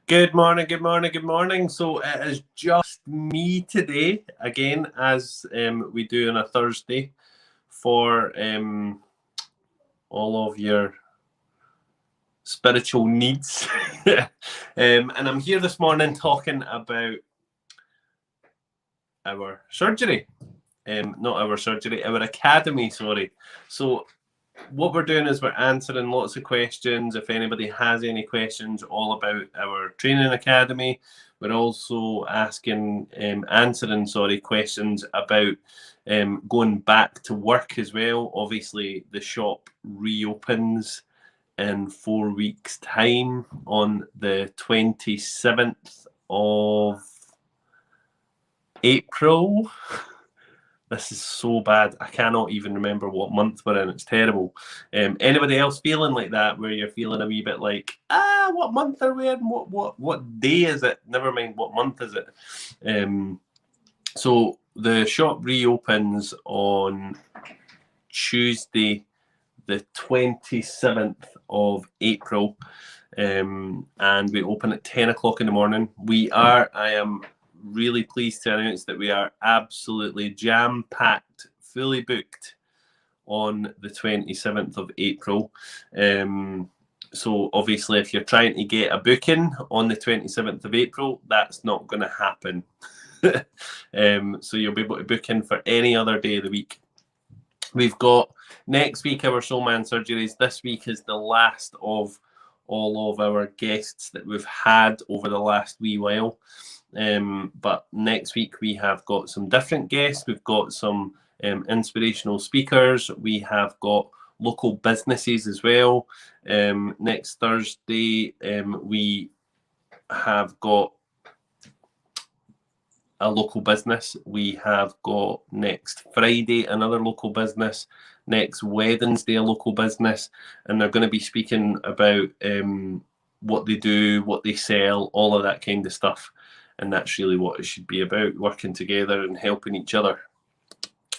Good morning, good morning, good morning. So it is just me today, again, as we do on a Thursday, for all of your spiritual needs. And I'm here this morning talking about our surgery. Not our surgery, our academy, sorry. So what we're doing is we're answering lots of questions. If anybody has any questions all about our training academy, we're also answering questions about going back to work as well. Obviously, the shop reopens in 4 weeks' time on the 27th of April. This is so bad. I cannot even remember what month we're in. It's terrible. Anybody else feeling like that, where you're feeling a wee bit like, what month are we in? What day is it? Never mind what month is it. So the shop reopens on Tuesday, the 27th of April, and we open at 10 o'clock in the morning. I am really pleased to announce that we are absolutely jam-packed, fully booked on the 27th of April. So obviously, if you're trying to get a booking on the 27th of April, that's not going to happen. So you'll be able to book in for any other day of the week. We've got next week our Soulman surgeries. This week is the last of all of our guests that we've had over the last wee while. But next week we have got some different guests. We've got some inspirational speakers. We have got local businesses as well. Next Thursday we have got a local business. We have got next Friday another local business. Next Wednesday a local business, and they're going to be speaking about what they do, what they sell, all of that kind of stuff. And that's really what it should be about, working together and helping each other.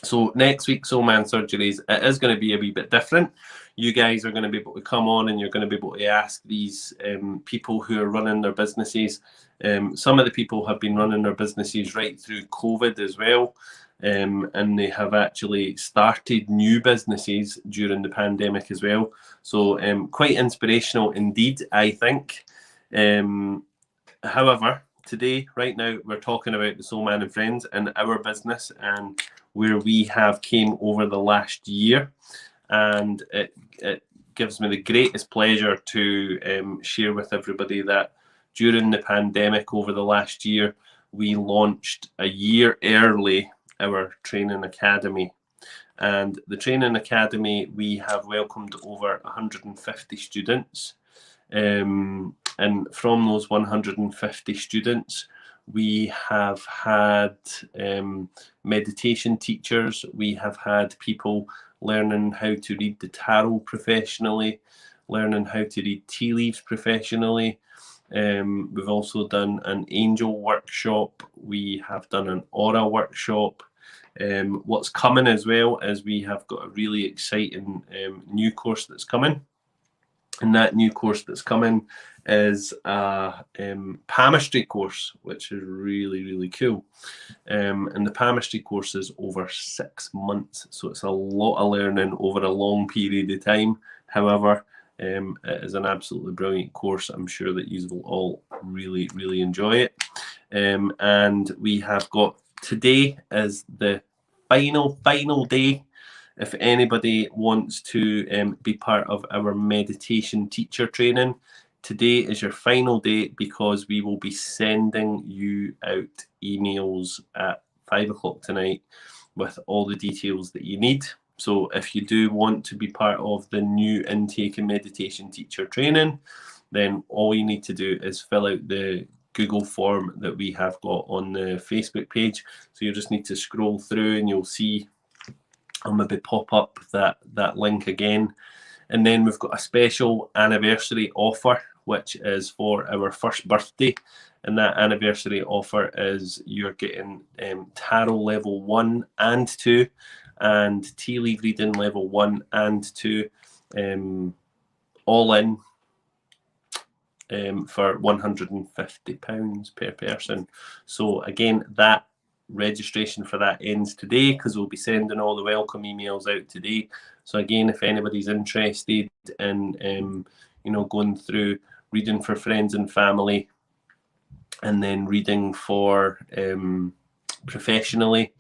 So next week, Soulman Surgeries, it is going to be a wee bit different. You guys are going to be able to come on and you're going to be able to ask these people who are running their businesses. Some of the people have been running their businesses right through COVID as well. And they have actually started new businesses during the pandemic as well. So quite inspirational indeed, I think. However, today, right now, we're talking about the Soulman and Friends and our business and where we have came over the last year. And it gives me the greatest pleasure to share with everybody that during the pandemic over the last year, we launched a year early our training academy. And the training academy, we have welcomed over 150 students. And from those 150 students, we have had meditation teachers. We have had people learning how to read the tarot professionally, learning how to read tea leaves professionally. We've also done an angel workshop. We have done an aura workshop. What's coming as well is we have got a really exciting new course that's coming. And that new course that's coming is a palmistry course, which is really, really cool. And the palmistry course is over 6 months. So it's a lot of learning over a long period of time. However, it is an absolutely brilliant course. I'm sure that you will all really, really enjoy it. And we have got today is the final day. If anybody wants to be part of our meditation teacher training, today is your final day because we will be sending you out emails at 5 o'clock tonight with all the details that you need. So if you do want to be part of the new intake and meditation teacher training, then all you need to do is fill out the Google form that we have got on the Facebook page. So you just need to scroll through and you'll see, I'll maybe pop up that link again. And then we've got a special anniversary offer, which is for our first birthday. And that anniversary offer is you're getting tarot level 1 and 2 and tea leaf reading level 1 and 2 all in for £150 per person. So again, that registration for that ends today, because we'll be sending all the welcome emails out today. So again, if anybody's interested in going through reading for friends and family, and then reading for professionally,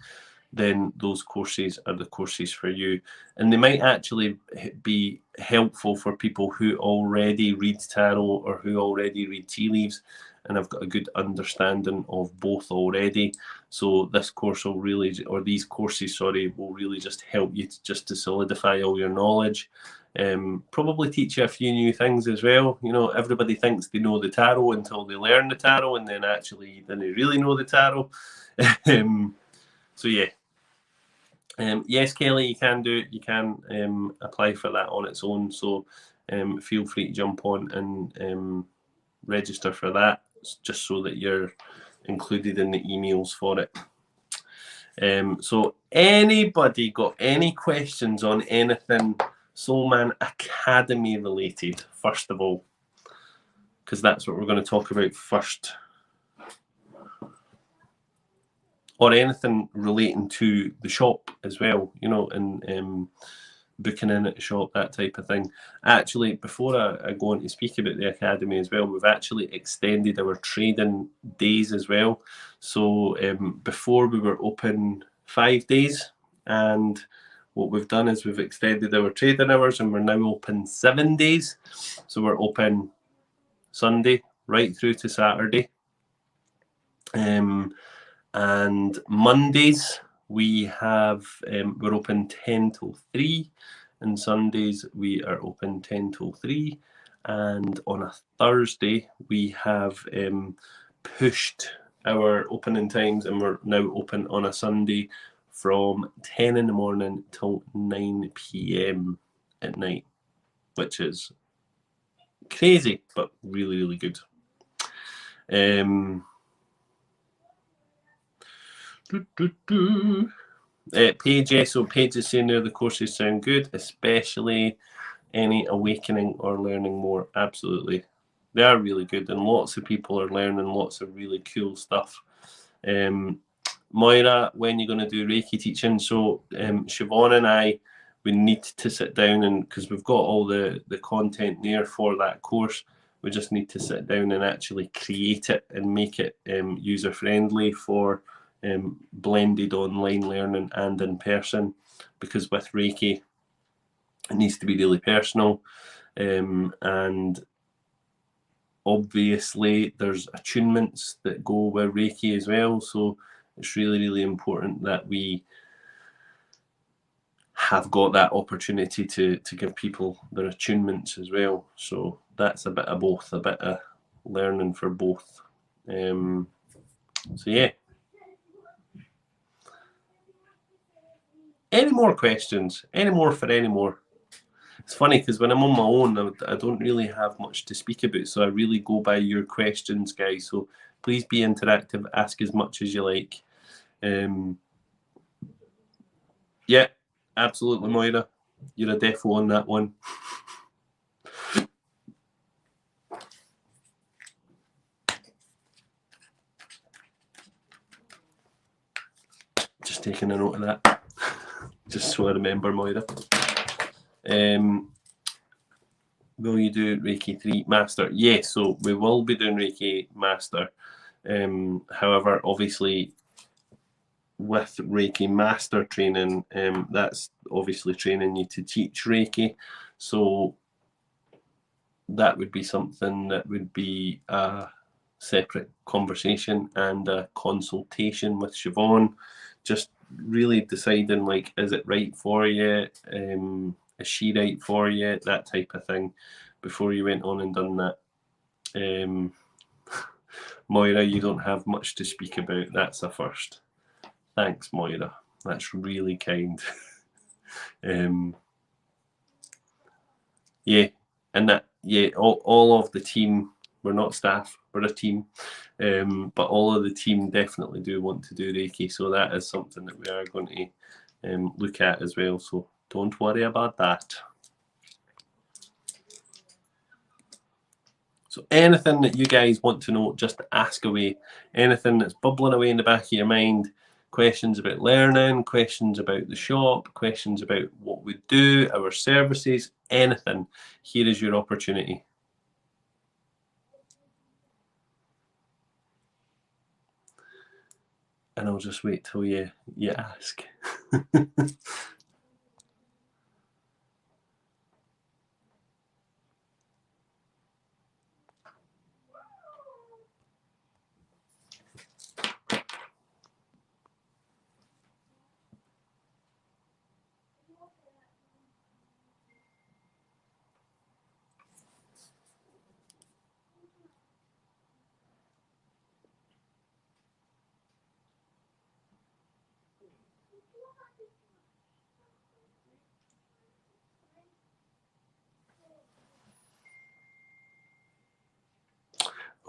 then those courses are the courses for you. And they might actually be helpful for people who already read tarot or who already read tea leaves and have got a good understanding of both already. So this course will really, or these courses, sorry, will really just help you to solidify all your knowledge. Probably teach you a few new things as well. Everybody thinks they know the tarot until they learn the tarot, and then actually then they really know the tarot. So yeah. Yes, Kelly, you can do it. You can apply for that on its own. So feel free to jump on and register for that, just so that you're included in the emails for it. So anybody got any questions on anything Soulman Academy related, first of all? Because that's what we're going to talk about first. Or anything relating to the shop as well, and booking in at the shop, that type of thing. Actually, before I go on to speak about the Academy as well, we've actually extended our trading days as well. So before we were open 5 days, and what we've done is we've extended our trading hours, and we're now open 7 days. So we're open Sunday right through to Saturday. And Mondays we're open 10 till 3, and Sundays we are open 10 till 3, and on a Thursday we have pushed our opening times, and we're now open on a Sunday from 10 in the morning till 9 p.m. at night, which is crazy but really, really good. Paige, so Paige is saying there the courses sound good, especially any awakening or learning more. Absolutely, they are really good, and lots of people are learning lots of really cool stuff. Moira, when you're going to do Reiki teaching? So Siobhan and I, we need to sit down, and because we've got all the content there for that course, we just need to sit down and actually create it and make it user friendly for blended online learning and in person, because with Reiki it needs to be really personal, and obviously there's attunements that go with Reiki as well, so it's really, really important that we have got that opportunity to give people their attunements as well. So that's a bit of both, a bit of learning for both. So yeah. Any more questions? Any more for any more? It's funny because when I'm on my own, I don't really have much to speak about. So I really go by your questions, guys. So please be interactive. Ask as much as you like. Yeah, absolutely, Moira. You're a defo on that one. Just taking a note of that. Just so I remember, Moira. Will you do Reiki 3 Master? Yes, so we will be doing Reiki Master. However, obviously, with Reiki Master training, that's obviously training you to teach Reiki. So that would be something that would be a separate conversation and a consultation with Siobhan, just really deciding, like, is it right for you? Is she right for you? That type of thing, before you went on and done that. Moira, you don't have much to speak about. That's a first. Thanks, Moira. That's really kind. Yeah, and that, yeah, all of the team, we're not staff, we're a team, but all of the team definitely do want to do Reiki, so that is something that we are going to look at as well, so don't worry about that. So anything that you guys want to know, just ask away. Anything that's bubbling away in the back of your mind, questions about learning, questions about the shop, questions about what we do, our services, anything, here is your opportunity. And I'll just wait till you ask.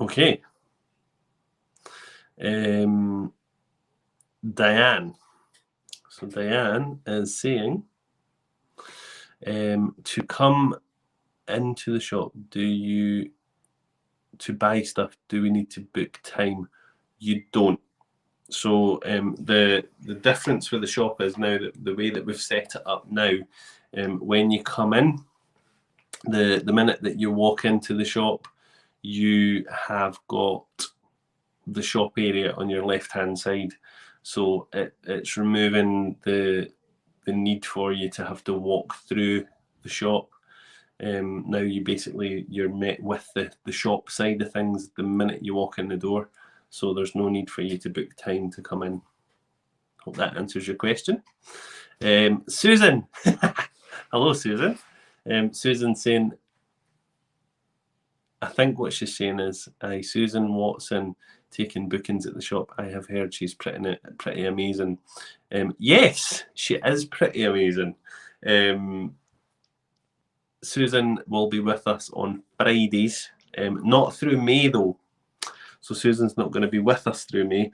Okay. Diane. So Diane is saying, to come into the shop, to buy stuff, do we need to book time? You don't. So the difference with the shop is now that the way that we've set it up now, when you come in, the minute that you walk into the shop, you have got the shop area on your left hand side. So it's removing the need for you to have to walk through the shop. Now you're met with the shop side of things the minute you walk in the door. So there's no need for you to book time to come in. Hope that answers your question. Susan. Hello, Susan. Susan's saying, I think what she's saying is, Susan Watson taking bookings at the shop. I have heard she's pretty amazing. Yes, she is pretty amazing. Susan will be with us on Fridays, not through May though. So Susan's not going to be with us through May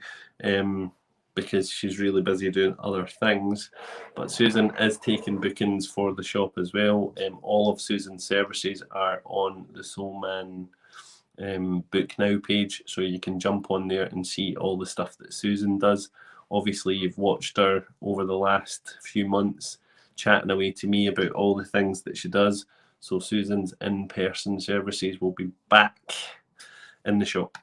because she's really busy doing other things. But Susan is taking bookings for the shop as well. All of Susan's services are on the Soulman Book Now page, so you can jump on there and see all the stuff that Susan does. Obviously, you've watched her over the last few months chatting away to me about all the things that she does. So Susan's in-person services will be back in the shop.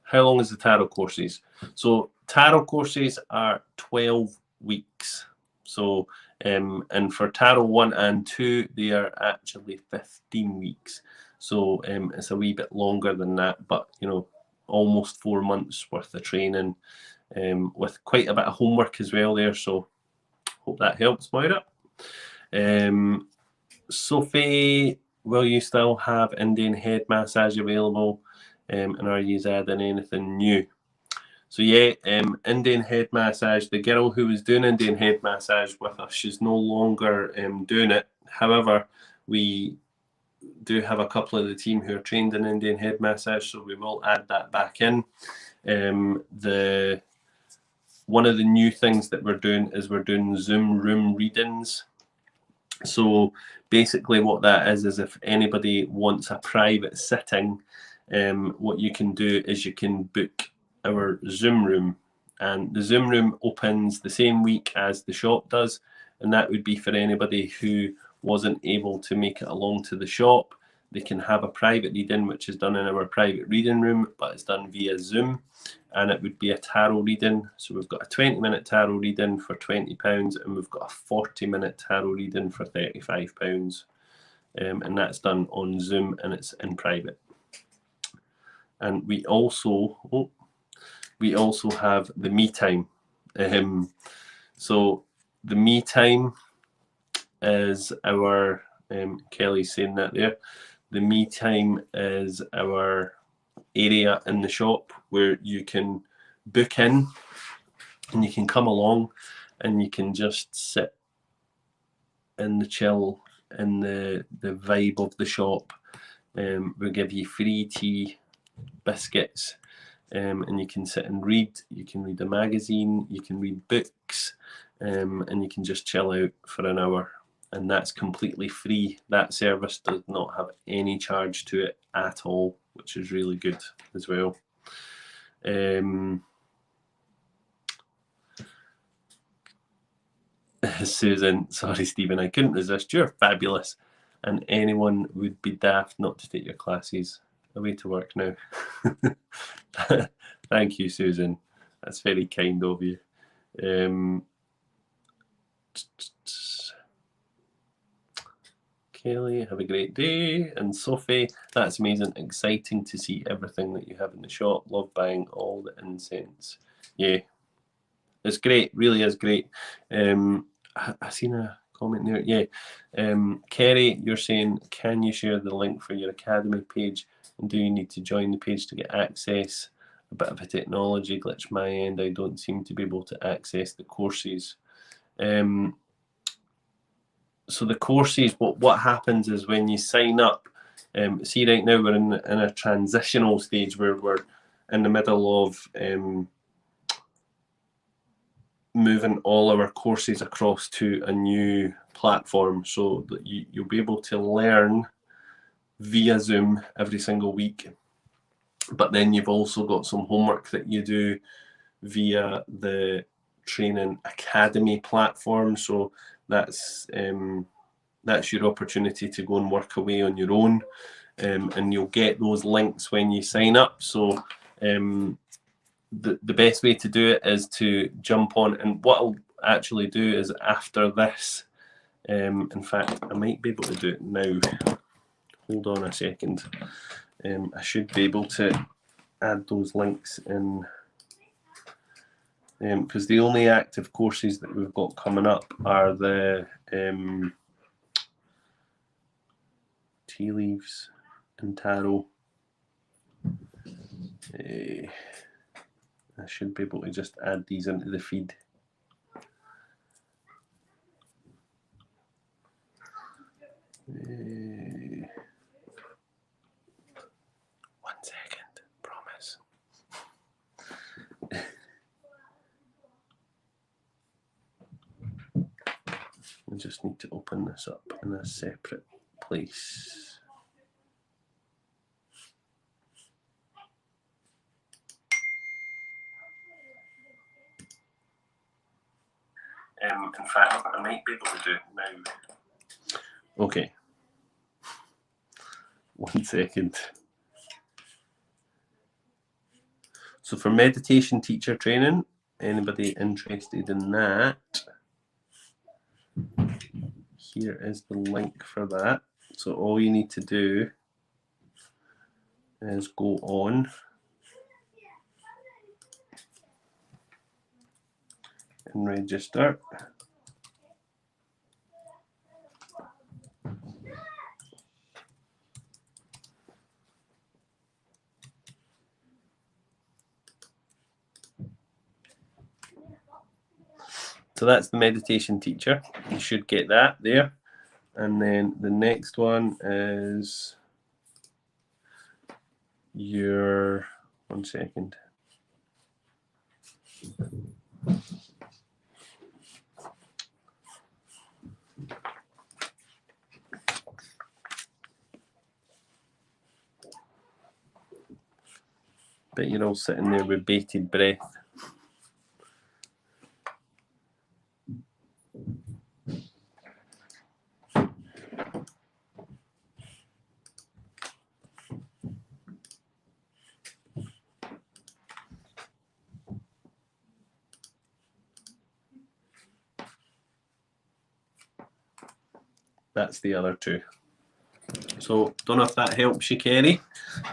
How long is the tarot courses? So tarot courses are 12 weeks. So and for tarot 1 and 2, they are actually 15 weeks. So it's a wee bit longer than that, but almost 4 months worth of training, with quite a bit of homework as well there. So hope that helps, Moira. Sophie, will you still have Indian head massage available? And are you adding anything new? So yeah, Indian head massage, the girl who was doing Indian head massage with us, she's no longer doing it. However, we do have a couple of the team who are trained in Indian head massage, so we will add that back in. One of the new things that we're doing is we're doing Zoom room readings. So basically what that is if anybody wants a private sitting, what you can do is you can book our Zoom room, and the Zoom room opens the same week as the shop does, and that would be for anybody who wasn't able to make it along to the shop. They can have a private reading, which is done in our private reading room, but it's done via Zoom, and it would be a tarot reading. So we've got a 20-minute tarot reading for £20, and we've got a 40-minute tarot reading for £35, and that's done on Zoom, and it's in private. And we also have the me time. So the me time is our Kelly's saying that there. The me time is our area in the shop where you can book in and you can come along and you can just sit in the chill, in the vibe of the shop. We'll give you free tea, biscuits, and you can sit and read. You can read a magazine, you can read books, and you can just chill out for an hour. and that's completely free. That service does not have any charge to it at all, which is really good as well. Susan, sorry Stephen, I couldn't resist. You're fabulous, and anyone would be daft not to take your classes. Away to work now. Thank you, Susan. That's very kind of you. Kelly, have a great day. And Sophie, that's amazing. Exciting to see everything that you have in the shop. Love buying all the incense. Yeah, it's great. Really is great. I seen a comment there. Yeah. Kerry, you're saying, can you share the link for your Academy page? And do you need to join the page to get access? A bit of a technology glitch my end. I don't seem to be able to access the courses. So the courses, what happens is when you sign up, see right now we're in a transitional stage where we're in the middle of moving all our courses across to a new platform, so that you'll be able to learn via Zoom every single week. But then you've also got some homework that you do via the Training Academy platform. So that's your opportunity to go and work away on your own, and you'll get those links when you sign up. So the best way to do it is to jump on, and what I'll actually do is after this, in fact I might be able to do it now. Hold on a second. I should be able to add those links in, because the only active courses that we've got coming up are the tea leaves and tarot. I should be able to just add these into the feed. One second, promise. We just need to open this up in a separate place. In fact, I might be able to do it now. Okay. 1 second. So for meditation teacher training, anybody interested in that, here is the link for that. So all you need to do is go on and register. So that's the meditation teacher. You should get that there. And then the next one is your, 1 second. Bet you're all sitting there with bated breath. That's the other two. So don't know if that helps you, Kerry,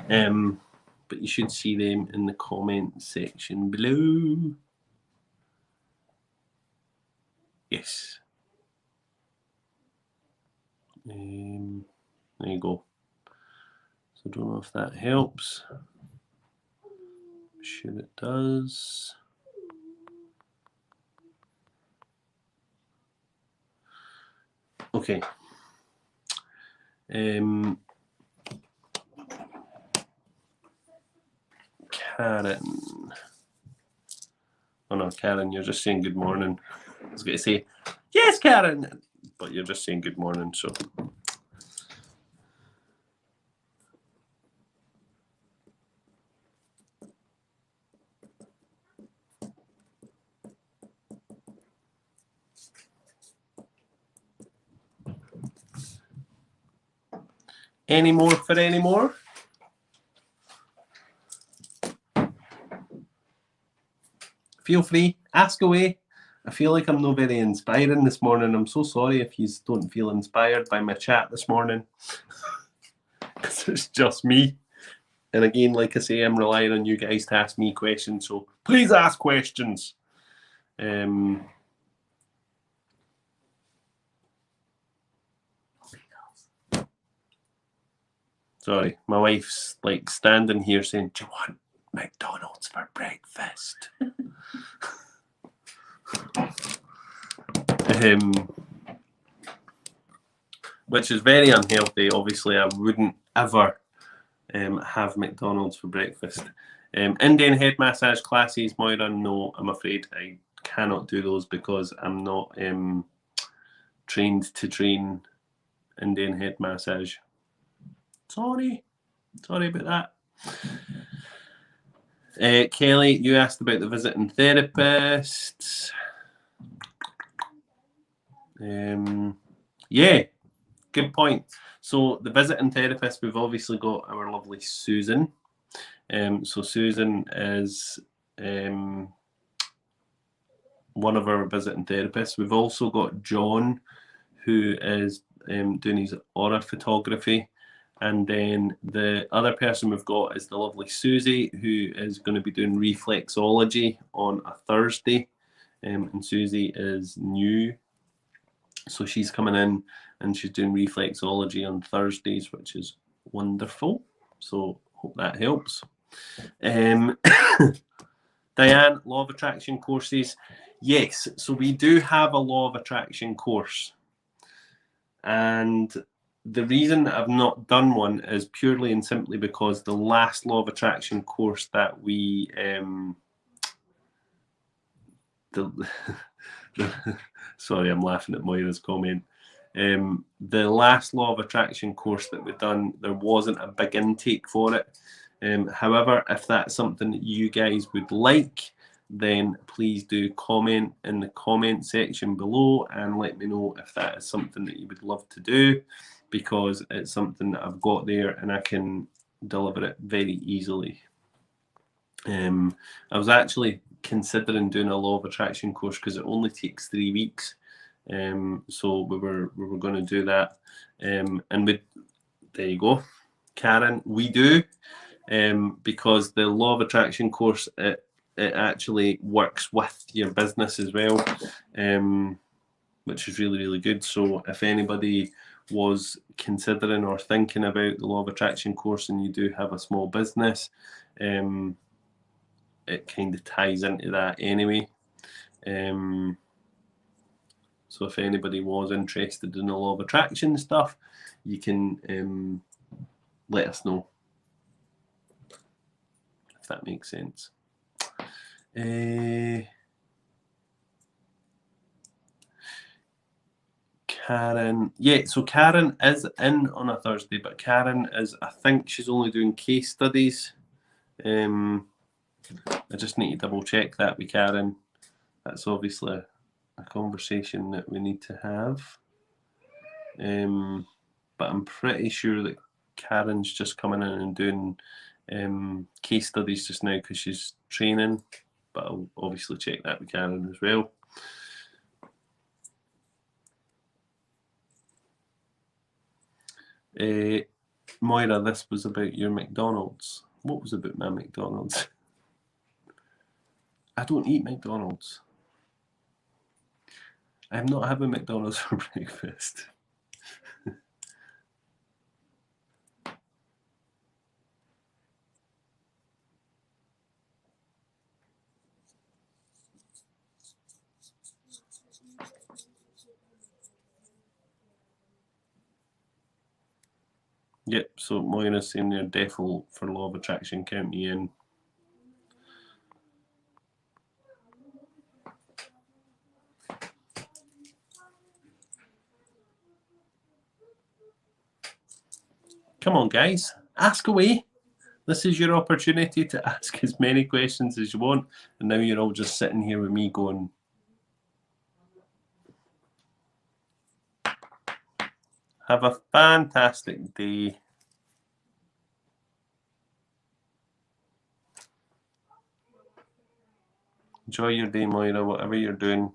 but you should see them in the comment section below. Yes. There you go. So don't know if that helps. Sure it does. Okay. Karen. Oh no, Karen, you're just saying good morning. I was going to say, yes, Karen. but you're just saying good morning, so. Any more for any more? Feel free, ask away. I feel like I'm not very inspiring this morning. I'm so sorry if you don't feel inspired by my chat this morning. Because it's just me. And again, like I say, I'm relying on you guys to ask me questions. So please ask questions. Sorry, my wife's like standing here saying, "Do you want McDonald's for breakfast?" Which is very unhealthy. Obviously, I wouldn't ever have McDonald's for breakfast. Indian head massage classes, Moira, no, I'm afraid I cannot do those because I'm not trained to train Indian head massage. Sorry about that. Kelly, you asked about the visiting therapists. Yeah, good point. So the visiting therapist, we've obviously got our lovely Susan. So Susan is one of our visiting therapists. We've also got John, who is doing his aura photography. And then the other person we've got is the lovely Susie, who is going to be doing reflexology on a Thursday. And Susie is new. So she's coming in and she's doing reflexology on Thursdays, which is wonderful. So hope that helps. Diane, law of attraction courses. Yes, so we do have a law of attraction course. And the reason I've not done one is purely and simply because the last law of attraction course that we sorry, I'm laughing at Moira's comment. The last law of attraction course that we've done, there wasn't a big intake for it. However, if that's something that you guys would like, then please do comment in the comment section below and let me know if that is something that you would love to do, because it's something that I've got there and I can deliver it very easily. I was actually considering doing a law of attraction course because it only takes 3 weeks. So we were going to do that. And there you go, Karen, we do. Because the law of attraction course, it actually works with your business as well, which is really, really good. So if anybody was considering or thinking about the law of attraction course and you do have a small business, it kind of ties into that anyway. So if anybody was interested in the law of attraction stuff, you can let us know, if that makes sense. Karen, yeah, so Karen is in on a Thursday, but Karen is, I think she's only doing case studies. I just need to double check that with Karen. That's obviously a conversation that we need to have. But I'm pretty sure that Karen's just coming in and doing case studies just now because she's training, but I'll obviously check that with Karen as well. Moira, this was about your McDonald's. What was about my McDonald's? I don't eat McDonald's. I'm not having McDonald's for breakfast. Yep, so Moira's saying they're default for law of attraction, count me in. Come on, guys, ask away. This is your opportunity to ask as many questions as you want. And now you're all just sitting here with me going, have a fantastic day. Enjoy your day, Moira, whatever you're doing.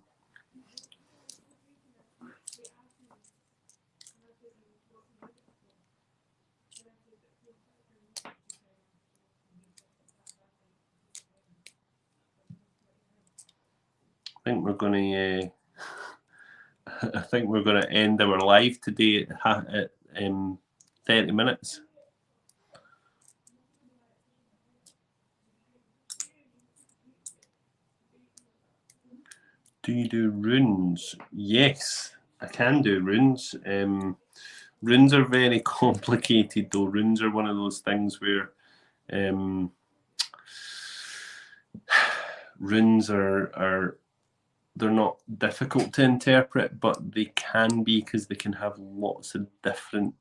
I think we're going to end our live today at 30 minutes. Do you do runes? Yes, I can do runes. Runes are very complicated, though. Runes are one of those things where runes are they're not difficult to interpret, but they can be, because they can have lots of different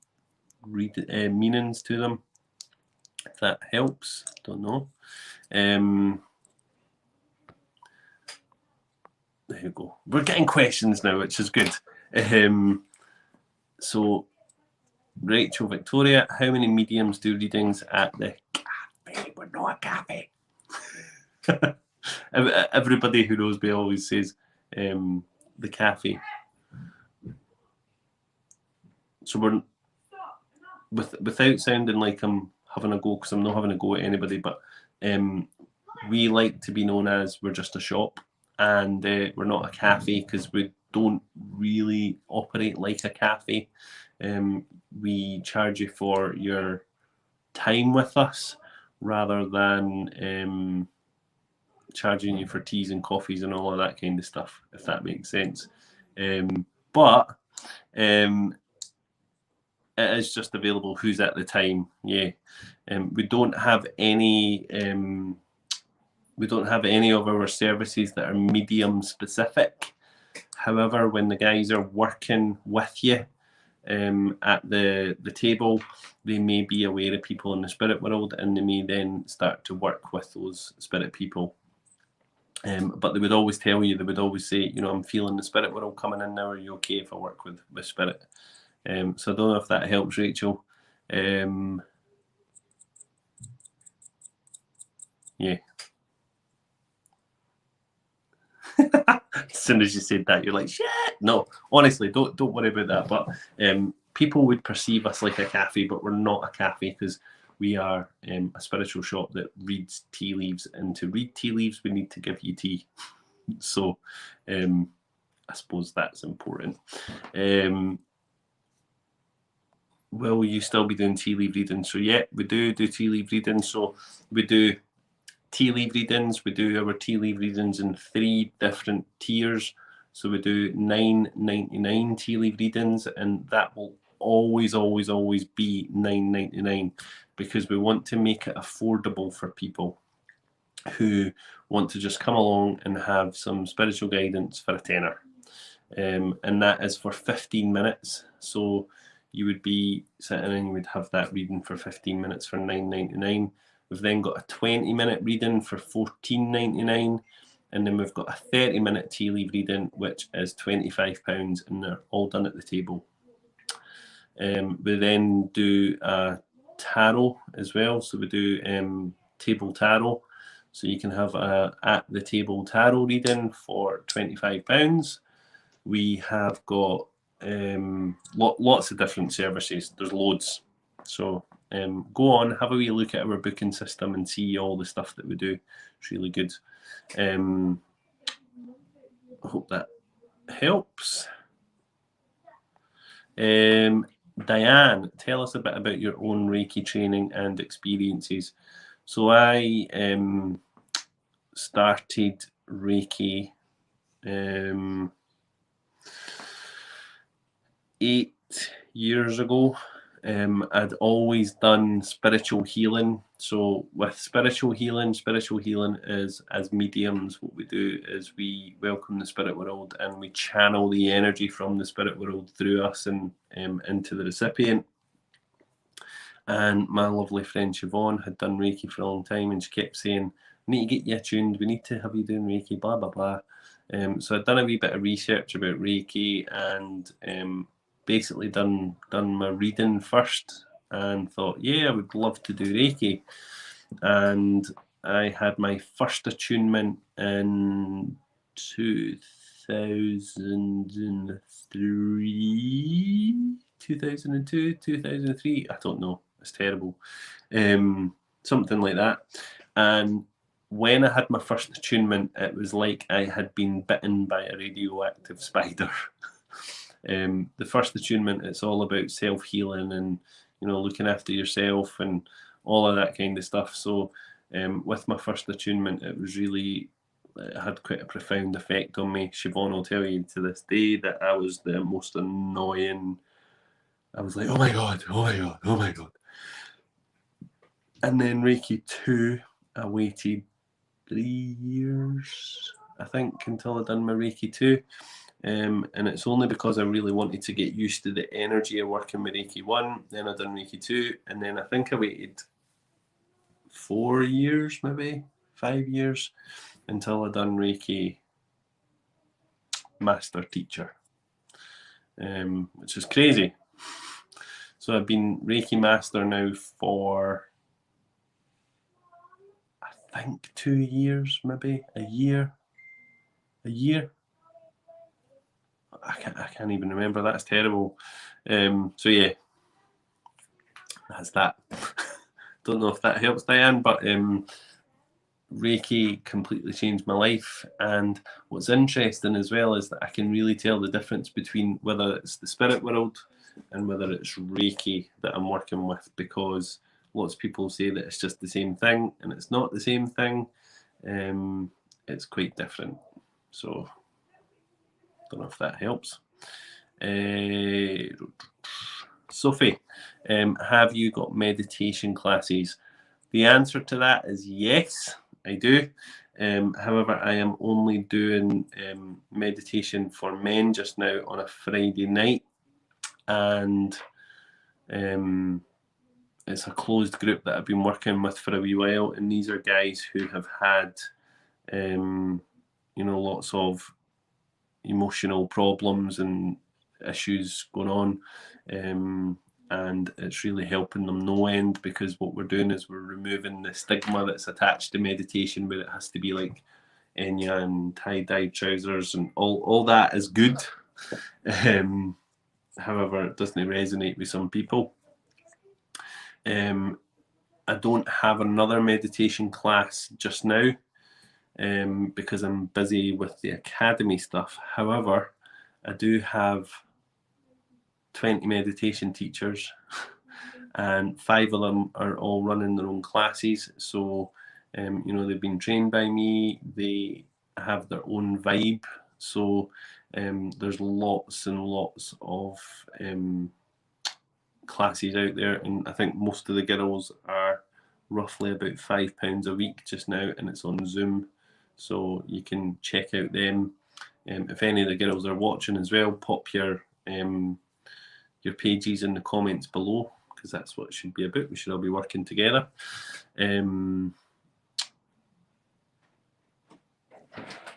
meanings to them. If that helps, don't know. There you go. We're getting questions now, which is good. So, Rachel Victoria, how many mediums do readings at the cafe? We're not a cafe. Everybody who knows me always says the cafe. So we're without sounding like I'm having a go, because I'm not having a go at anybody, but we like to be known as we're just a shop, and we're not a cafe, because we don't really operate like a cafe. We charge you for your time with us rather than charging you for teas and coffees and all of that kind of stuff, if that makes sense. But it is just available who's at the time. Yeah. We don't have any of our services that are medium specific. However, when the guys are working with you at the table, they may be aware of people in the spirit world, and they may then start to work with those spirit people. But they would always tell you, they would always say, I'm feeling the spirit world coming in now. Are you okay if I work with spirit? So I don't know if that helps, Rachel. Yeah. As soon as you said that, you're like, shit. No, honestly, don't worry about that. But people would perceive us like a cafe, but we're not a cafe, because we are a spiritual shop that reads tea leaves, and to read tea leaves, we need to give you tea. So I suppose that's important. Will you still be doing tea leaf readings? So yeah, we do tea leaf readings. So we do tea leaf readings. We do our tea leaf readings in 3 different tiers. So we do $9.99 tea leaf readings, and that will always be $9.99, because we want to make it affordable for people who want to just come along and have some spiritual guidance for a tenner. And that is for 15 minutes. So you would be sitting and you would have that reading for 15 minutes for $9.99. We've then got a 20-minute reading for $14.99. And then we've got a 30-minute tea leaf reading, which is £25, and they're all done at the table. We then do a tarot as well. So we do table tarot. So you can have a at the table tarot reading for £25. We have got lots of different services. There's loads. So go on, have a wee look at our booking system and see all the stuff that we do. It's really good. I hope that helps. Diane, tell us a bit about your own Reiki training and experiences. So I started Reiki 8 years ago. I'd always done spiritual healing. So with spiritual healing is, as mediums, what we do is we welcome the spirit world and we channel the energy from the spirit world through us and into the recipient. And my lovely friend Siobhan had done Reiki for a long time, and she kept saying, "We need to get you attuned. We need to have you doing Reiki, blah blah blah." So I'd done a wee bit of research about Reiki, and basically done my reading first, and thought, yeah, I would love to do Reiki. And I had my first attunement in 2003, 2002, 2003. I don't know. It's terrible. Something like that. And when I had my first attunement, it was like I had been bitten by a radioactive spider. The first attunement, it's all about self-healing and, looking after yourself and all of that kind of stuff. So with my first attunement, it had quite a profound effect on me. Siobhan will tell you to this day that I was the most annoying. I was like, oh my God, oh my God, oh my God. And then Reiki 2, I waited 3 years, I think, until I done my Reiki 2. And it's only because I really wanted to get used to the energy of working with Reiki 1. Then I done Reiki 2. And then I think I waited 4 years, maybe 5 years, until I done Reiki Master Teacher, which is crazy. So I've been Reiki Master now for, I think, 2 years, maybe a year. I can't even remember. That's terrible. So yeah, that's that. Don't know if that helps, Diane, but Reiki completely changed my life. And what's interesting as well is that I can really tell the difference between whether it's the spirit world and whether it's Reiki that I'm working with, because lots of people say that it's just the same thing, and it's not the same thing. It's quite different. So don't know if that helps. Sophie, have you got meditation classes? The answer to that is yes, I do. However, I am only doing meditation for men just now on a Friday night, and it's a closed group that I've been working with for a wee while, and these are guys who have had lots of emotional problems and issues going on, and it's really helping them no end, because what we're doing is we're removing the stigma that's attached to meditation, where it has to be like Enya and tie-dye trousers, and all that is good. However, it doesn't resonate with some people. I don't have another meditation class just now, because I'm busy with the academy stuff. However, I do have 20 meditation teachers, and 5 of them are all running their own classes. So, they've been trained by me. They have their own vibe. So, there's lots and lots of classes out there, and I think most of the girls are roughly about £5 a week just now, and it's on Zoom. So you can check out them. If any of the girls are watching as well, pop your pages in the comments below, because that's what it should be about. We should all be working together.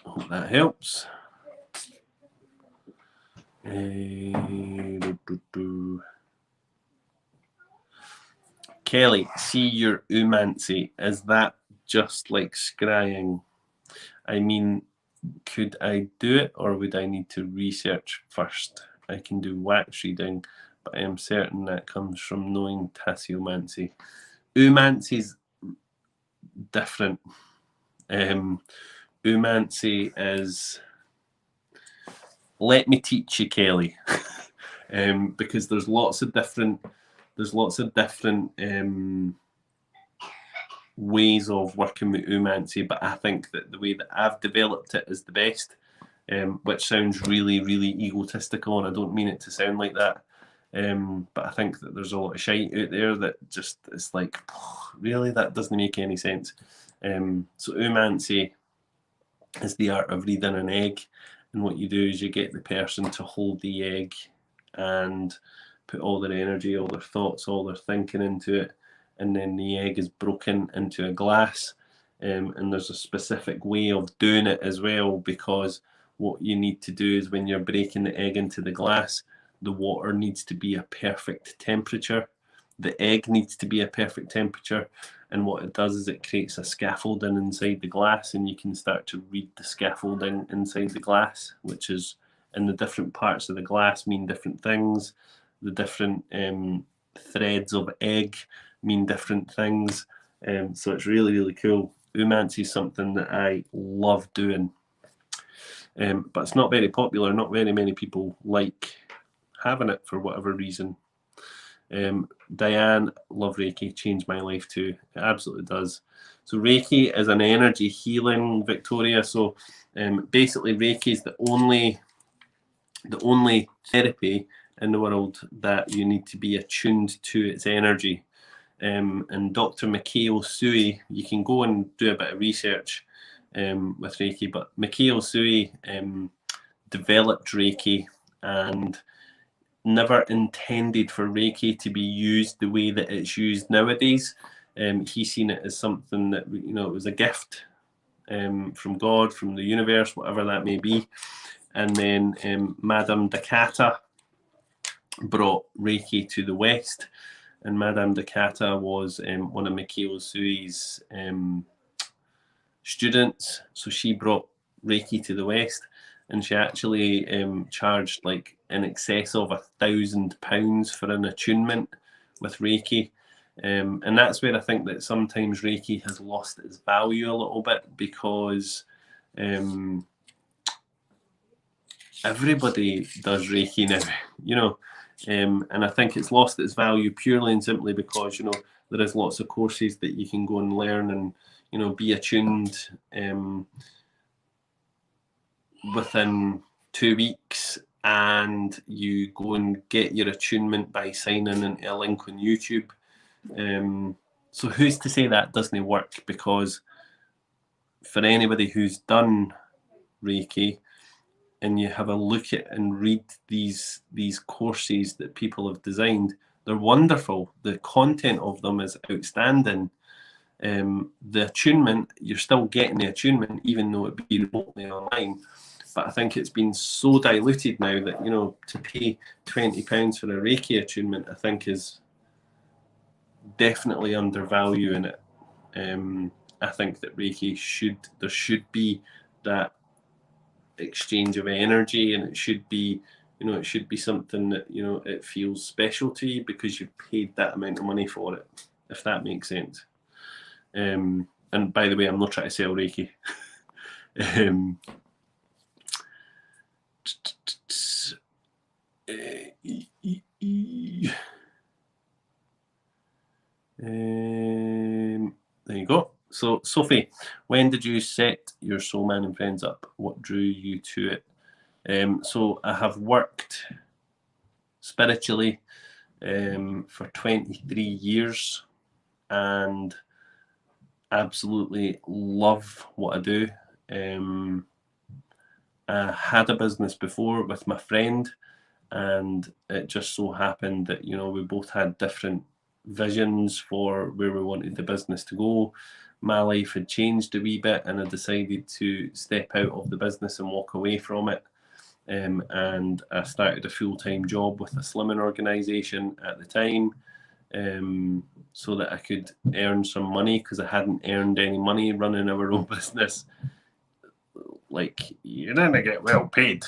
Hope that helps. Kelly, see your umancy. Is that just like scrying? I mean, could I do it, or would I need to research first? I can do wax reading, but I am certain that comes from knowing tasseomancy. Umancy is different. Umancy is, let me teach you, Kelly, because there's lots of different ways of working with umancy, but I think that the way that I've developed it is the best, which sounds really, really egotistical, and I don't mean it to sound like that, but I think that there's a lot of shite out there that just is like, really, that doesn't make any sense. So umancy is the art of reading an egg, and what you do is you get the person to hold the egg, and put all their energy, all their thoughts, all their thinking into it, and then the egg is broken into a glass. And there's a specific way of doing it as well, because what you need to do is when you're breaking the egg into the glass, the water needs to be a perfect temperature. The egg needs to be a perfect temperature. And what it does is it creates a scaffolding inside the glass, and you can start to read the scaffolding inside the glass, which is, and the different parts of the glass mean different things. The different threads of egg mean different things. So it's really, really cool. Umancy is something that I love doing. But it's not very popular. Not very many people like having it for whatever reason. Diane, love Reiki, changed my life too. It absolutely does. So Reiki is an energy healing, Victoria. So basically Reiki is the only therapy in the world that you need to be attuned to its energy. And Dr. Mikao Sui, you can go and do a bit of research with Reiki, but Mikao Sui developed Reiki and never intended for Reiki to be used the way that it's used nowadays. He's seen it as something that, you know, it was a gift from God, from the universe, whatever that may be. And then Madame Dakata brought Reiki to the West, and Madame Dakata was one of Mikao Sui's students. So she brought Reiki to the West, and she actually charged like in excess of £1,000 for an attunement with Reiki. And that's where I think that sometimes Reiki has lost its value a little bit, because everybody does Reiki now, you know. And I think it's lost its value purely and simply because, you know, there is lots of courses that you can go and learn and, you know, be attuned within 2 weeks, and you go and get your attunement by signing into a link on YouTube. So who's to say that doesn't work? Because for anybody who's done Reiki, and you have a look at and read these courses that people have designed, they're wonderful. The content of them is outstanding. The attunement, you're still getting the attunement, even though it be remotely online. But I think it's been so diluted now that, you know, to pay £20 for a Reiki attunement, I think is definitely undervaluing it. I think that Reiki there should be that exchange of energy, and it should be, you know, it should be something that, you know, it feels special to you because you've paid that amount of money for it, if that makes sense. And by the way, I'm not trying to sell Reiki. There you go. So, Sophie, when did you set your Soul Man and Friends up? What drew you to it? So I have worked spiritually for 23 years and absolutely love what I do. I had a business before with my friend, and it just so happened that, you know, we both had different visions for where we wanted the business to go. My life had changed a wee bit, and I decided to step out of the business and walk away from it. And I started a full-time job with a slimming organisation at the time, so that I could earn some money, because I hadn't earned any money running our own business. Like, you're gonna get well paid.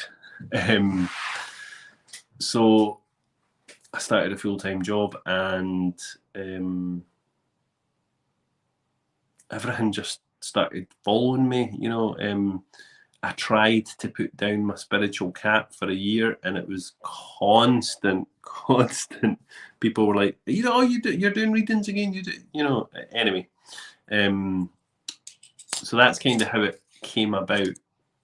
So I started a full-time job, and everything just started following me, you know. I tried to put down my spiritual cap for a year, and it was constant. People were like, you know, you're doing readings again, you know. Anyway, so that's kind of how it came about.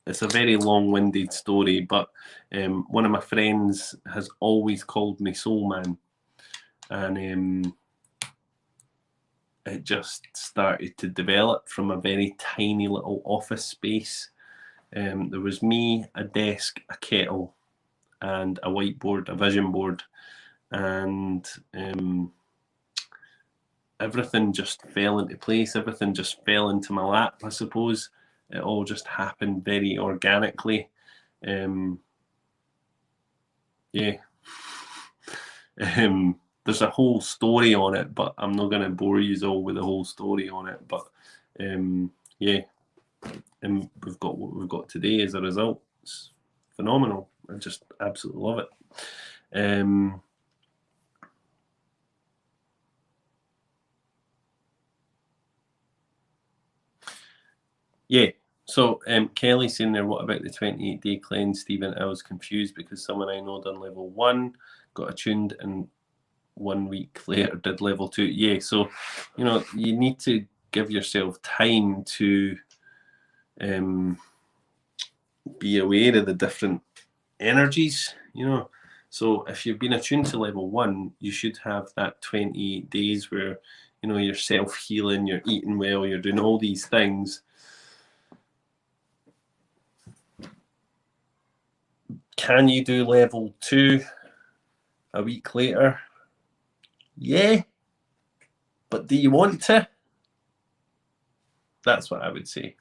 It's a very long-winded story, but one of my friends has always called me Soul Man, and it just started to develop from a very tiny little office space. There was me, a desk, a kettle, and a whiteboard, a vision board. and everything just fell into place. Everything just fell into my lap, I suppose. It all just happened very organically. Yeah. There's a whole story on it, but I'm not going to bore you all with the whole story on it. But yeah, and we've got what we've got today as a result. It's phenomenal. I just absolutely love it. Yeah. So Kelly's saying there, what about the 28-day cleanse, Stephen? I was confused because someone I know done level 1, got attuned, and 1 week later did level 2. Yeah, so you need to give yourself time to be aware of the different energies. So if you've been attuned to level 1, you should have that 28 days where you're self-healing, you're eating well, you're doing all these things. Can you do level 2 a week later? Yeah. But do you want to? That's what I would say.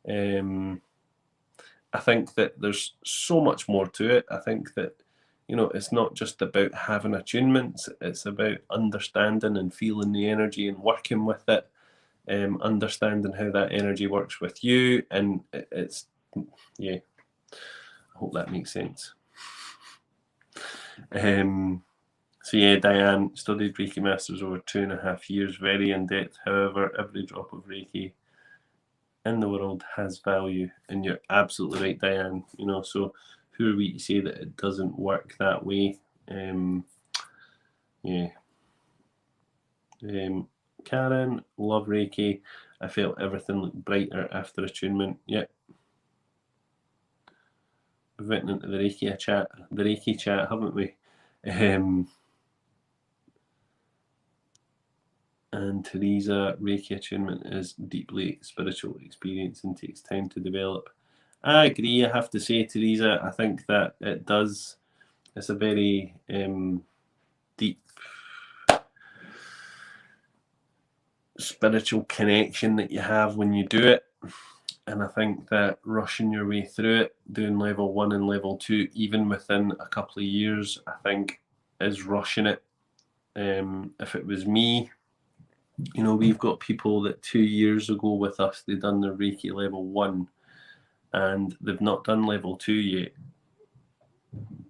I think that there's so much more to it. I think that, it's not just about having attunements. It's about understanding and feeling the energy and working with it, understanding how that energy works with you. And yeah, I hope that makes sense. So yeah, Diane studied Reiki Masters over 2.5 years, very in depth. However, every drop of Reiki in the world has value, and you're absolutely right, Diane. So who are we to say that it doesn't work that way? Yeah. Karen, love Reiki. I felt everything looked brighter after attunement. Yep. We've went into the Reiki chat, haven't we? And Teresa, Reiki attunement is deeply spiritual experience and takes time to develop. I agree, I have to say, Teresa, I think that it does. It's a very deep spiritual connection that you have when you do it. And I think that rushing your way through it, doing level 1 and level 2, even within a couple of years, I think is rushing it. If it was me, we've got people that 2 years ago with us, they done their Reiki level 1 and they've not done level 2 yet.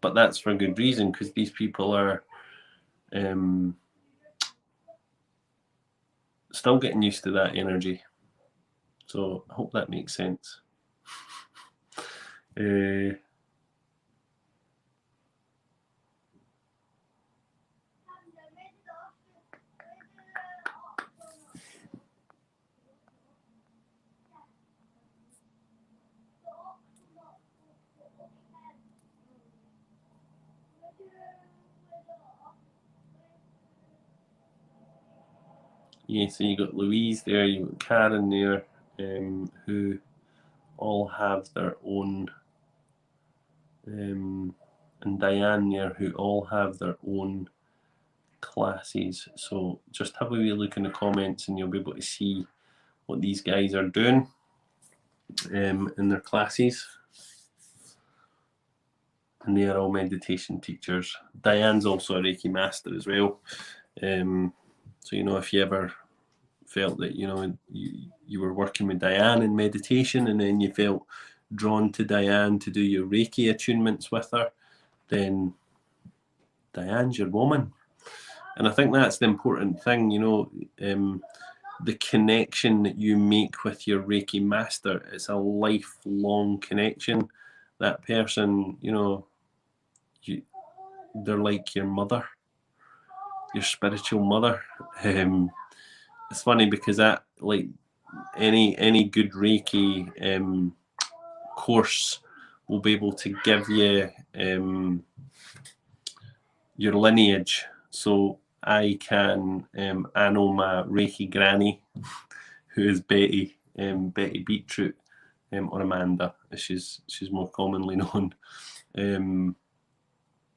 But that's for a good reason, because these people are still getting used to that energy. So I hope that makes sense. Yeah, so you got Louise there, you got Karen there, who all have their own, and Diane there, who all have their own classes. So just have a wee look in the comments and you'll be able to see what these guys are doing in their classes. And they are all meditation teachers. Diane's also a Reiki master as well. So if you ever felt that you were working with Diane in meditation and then you felt drawn to Diane to do your Reiki attunements with her, then Diane's your woman. And I think that's the important thing, the connection that you make with your Reiki master. It's a lifelong connection. That person, they're like your mother, your spiritual mother. It's funny because that, like any good Reiki course, will be able to give you your lineage. So I know my Reiki granny, who is Betty Beetroot, or Amanda, as she's more commonly known.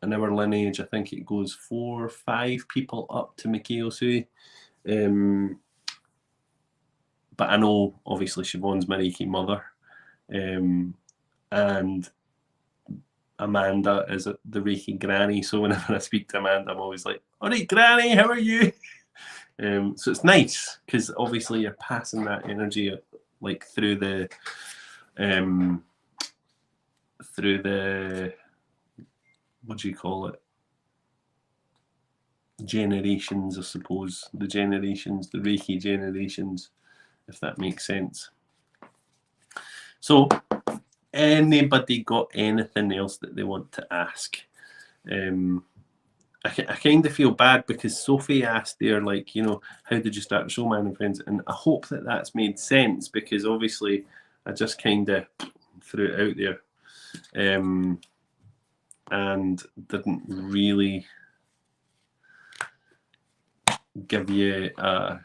in our lineage, I think it goes 4 or 5 people up to Miki Usui. But I know, obviously, Siobhan's my Reiki mother. And Amanda is the Reiki granny. So whenever I speak to Amanda, I'm always like, all right, granny, how are you? So it's nice because obviously you're passing that energy like through the what do you call it? Generations, I suppose. The Reiki generations, if that makes sense. So, anybody got anything else that they want to ask? I kind of feel bad because Sophie asked there, like, you know, how did you start Soul Man and Friends? And I hope that that's made sense because obviously I just kind of threw it out there and didn't really give you a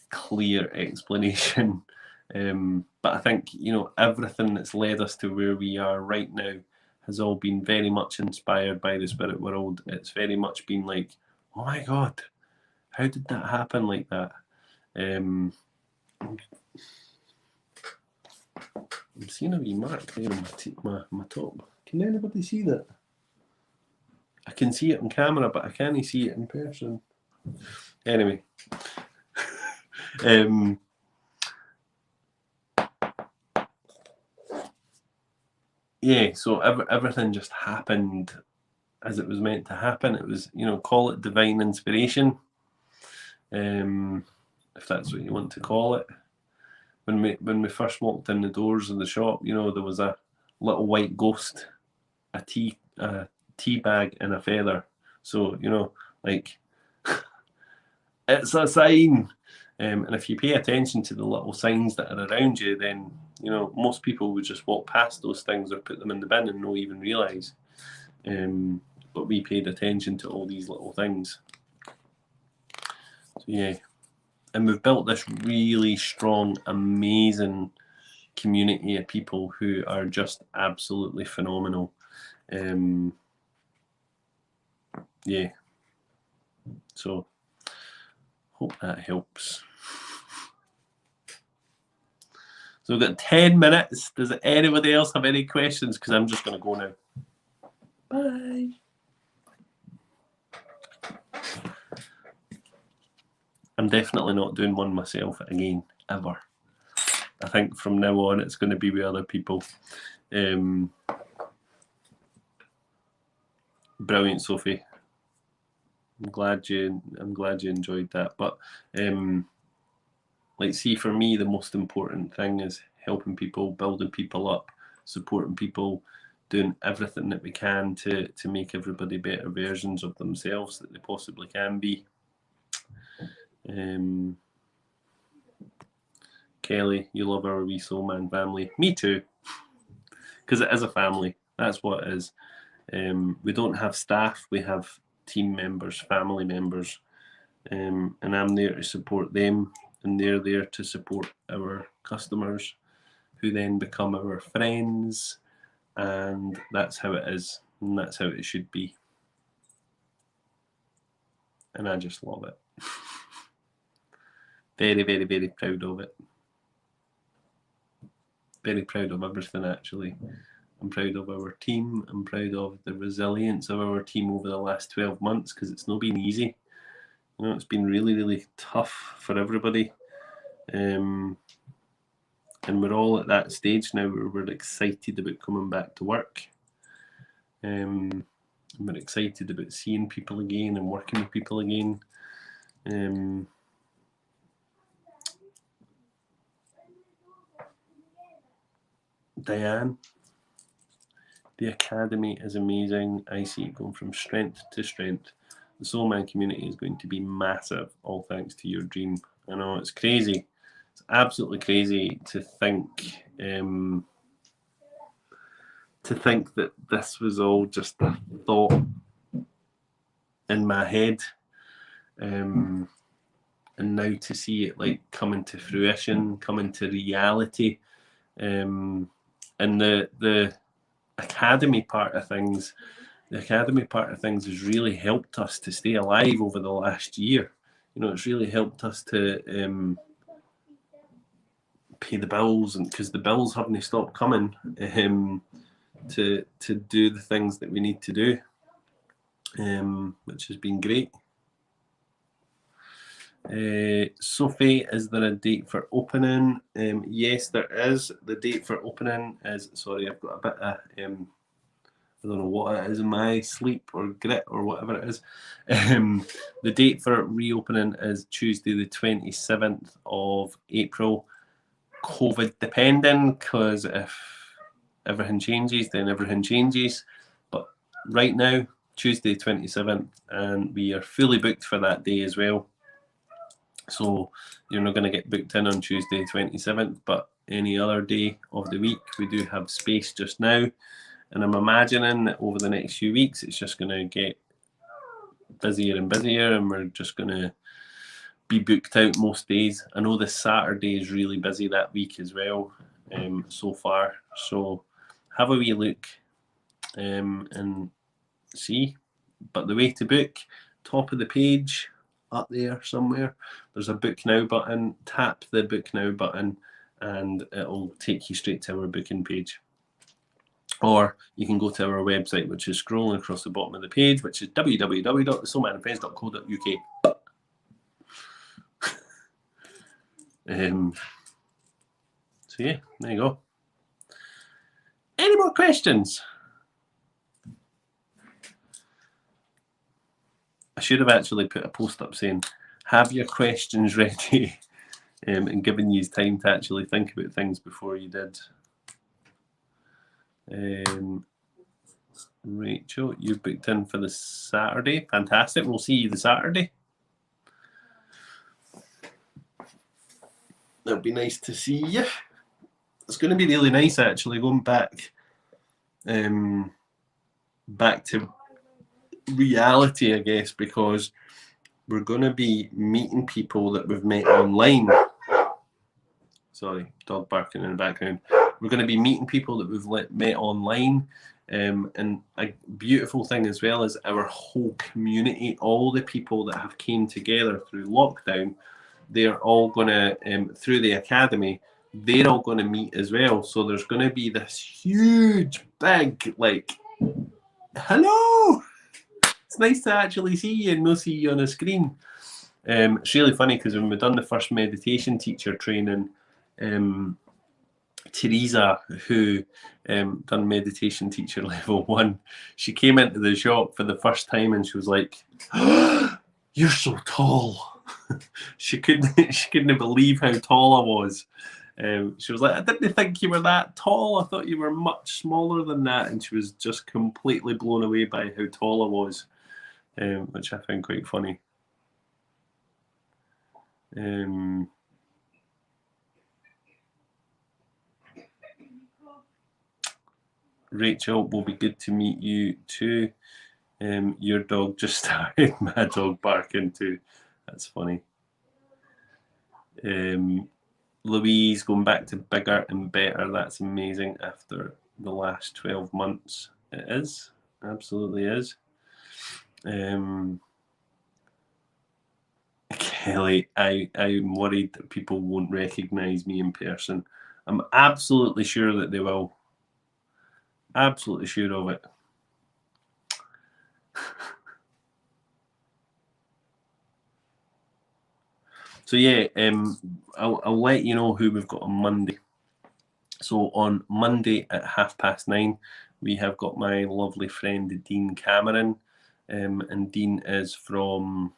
clear explanation. But I think, you know, everything that's led us to where we are right now has all been very much inspired by the spirit world. It's very much been like, oh my God, how did that happen like that? I'm seeing a wee mark there on my top. Can anybody see that? I can see it on camera, but I can't see it in person. Anyway. Yeah, so everything just happened as it was meant to happen. It was, you know, call it divine inspiration, if that's what you want to call it. When we first walked in the doors of the shop, you know, there was a little white ghost, a tea bag and a feather. So, you know, like, it's a sign. And if you pay attention to the little signs that are around you, then, you know, most people would just walk past those things or put them in the bin and not even realise. But we paid attention to all these little things. So, yeah. And we've built this really strong, amazing community of people who are just absolutely phenomenal. Yeah. So, hope that helps. So we've got 10 minutes. Does anybody else have any questions? Because I'm just going to go now. Bye. I'm definitely not doing one myself again, ever. I think from now on it's going to be with other people. Brilliant, Sophie. I'm glad you enjoyed that. But like, see, for me, the most important thing is helping people, building people up, supporting people, doing everything that we can to make everybody better versions of themselves that they possibly can be. Kelly, you love our wee Soul Man family. Me too, because it is a family. That's what it is. We don't have staff, we have team members, family members, and I'm there to support them, and they're there to support our customers, who then become our friends, and that's how it is, and that's how it should be. And I just love it. Very, very, very proud of it. Very proud of everything, actually. I'm proud of our team. I'm proud of the resilience of our team over the last 12 months, because it's not been easy. You know, it's been really, really tough for everybody. And we're all at that stage now where we're excited about coming back to work. And we're excited about seeing people again and working with people again. Diane, the Academy is amazing. I see it going from strength to strength. The Soul Man community is going to be massive, all thanks to your dream. I know, it's crazy. It's absolutely crazy to think that this was all just a thought in my head, and now to see it like coming to fruition, coming to reality, and the academy part of things the academy part of things has really helped us to stay alive over the last year. You know, it's really helped us to pay the bills, and because the bills haven't stopped coming, to do the things that we need to do, which has been great. Sophie, is there a date for opening? Yes, there is. The date for opening is, sorry, I've got a bit of, I don't know what it is in my sleep or grit or whatever it is. The date for reopening is Tuesday the 27th of April, COVID depending, because if everything changes, then everything changes. But right now, Tuesday 27th, and we are fully booked for that day as well. So you're not going to get booked in on Tuesday 27th, but any other day of the week, we do have space just now. And I'm imagining that over the next few weeks, it's just going to get busier and busier, and we're just going to be booked out most days. I know this Saturday is really busy that week as well, so far. So have a wee look and see. But the way to book, top of the page, up there somewhere, there's a book now button. Tap the book now button and it'll take you straight to our booking page. Or you can go to our website, which is scrolling across the bottom of the page, which is www.thesoulmanandfriends.co.uk. So yeah, there you go. Any more questions? I should have actually put a post up saying, have your questions ready, and given you time to actually think about things before you did. Rachel, you booked in for the Saturday. Fantastic. We'll see you the Saturday. It'll be nice to see you. It's going to be really nice, actually, going back to reality, I guess, because we're going to be meeting people that we've met online. Sorry, dog barking in the background. We're going to be meeting people that we've met online. And a beautiful thing as well is our whole community, all the people that have came together through lockdown, they're all going to, through the academy, they're all going to meet as well. So there's going to be this huge, big, like, hello! It's nice to actually see you and not see you on a screen. It's really funny because when we've done the first meditation teacher training, Teresa, who done meditation teacher level 1, she came into the shop for the first time and she was like, oh, "You're so tall." she couldn't believe how tall I was. She was like, "I didn't think you were that tall. I thought you were much smaller than that." And she was just completely blown away by how tall I was, which I found quite funny. Rachel, will be good to meet you too. Your dog just started my dog barking too. That's funny. Louise, going back to bigger and better. That's amazing after the last 12 months. It is. Absolutely is. Kelly, I'm worried that people won't recognise me in person. I'm absolutely sure that they will. Absolutely sure of it. So yeah, I'll let you know who we've got on Monday. So on Monday at 9:30, we have got my lovely friend Dean Cameron, and Dean is from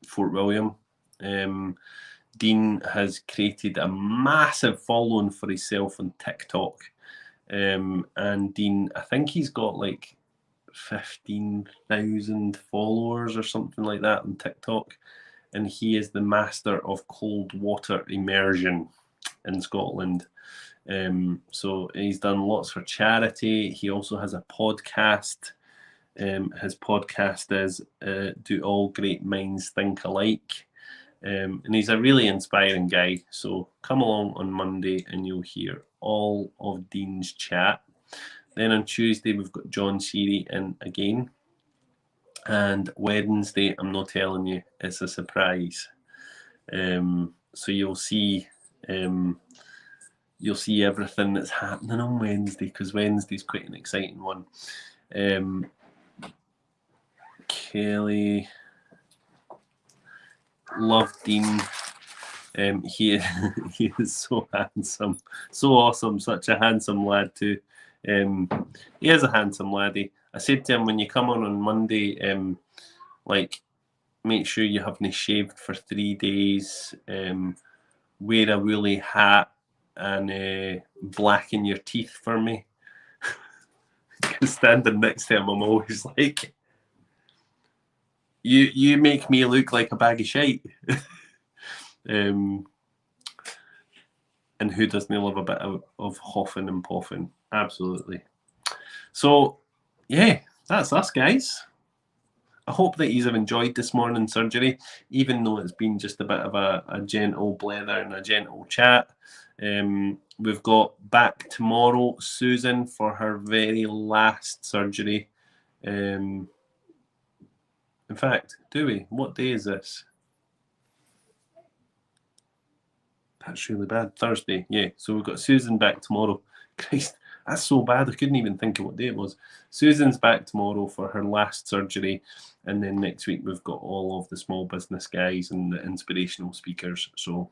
Fort William. Dean has created a massive following for himself on TikTok. And Dean, I think he's got like 15,000 followers or something like that on TikTok. And he is the master of cold water immersion in Scotland. So he's done lots for charity. He also has a podcast. His podcast is Do All Great Minds Think Alike. And he's a really inspiring guy. So come along on Monday and you'll hear all of Dean's chat. Then on Tuesday, we've got John Sheary in again. And Wednesday, I'm not telling you, it's a surprise. So you'll see everything that's happening on Wednesday, because Wednesday's quite an exciting one. Kelly, love Dean. He is so handsome, so awesome, such a handsome lad too. He is a handsome laddie. I said to him, when you come on Monday, like, make sure you haven't shaved for 3 days, wear a woolly hat, and blacken your teeth for me. Standing next to him, I'm always like, you make me look like a bag of shite. And who doesn't love a bit of huffing and puffing? Absolutely. So, yeah, that's us, guys. I hope that you have enjoyed this morning's surgery, even though it's been just a bit of a gentle blether and a gentle chat. We've got back tomorrow Susan for her very last surgery. In fact, do we? What day is this? That's really bad. Thursday, yeah. So we've got Susan back tomorrow. Christ, that's so bad. I couldn't even think of what day it was. Susan's back tomorrow for her last surgery. And then next week, we've got all of the small business guys and the inspirational speakers. So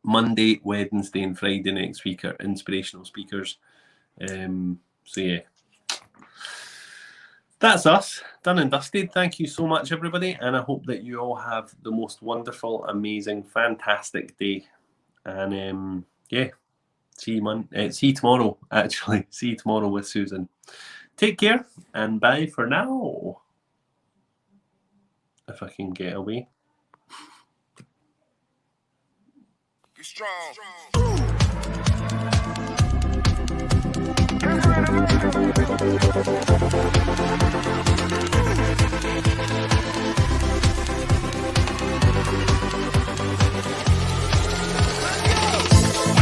Monday, Wednesday, and Friday next week are inspirational speakers. So yeah. That's us, done and dusted. Thank you so much, everybody. And I hope that you all have the most wonderful, amazing, fantastic day. And yeah, see you tomorrow, actually. See you tomorrow with Susan. Take care and bye for now. If I can get away. Be strong. Be strong.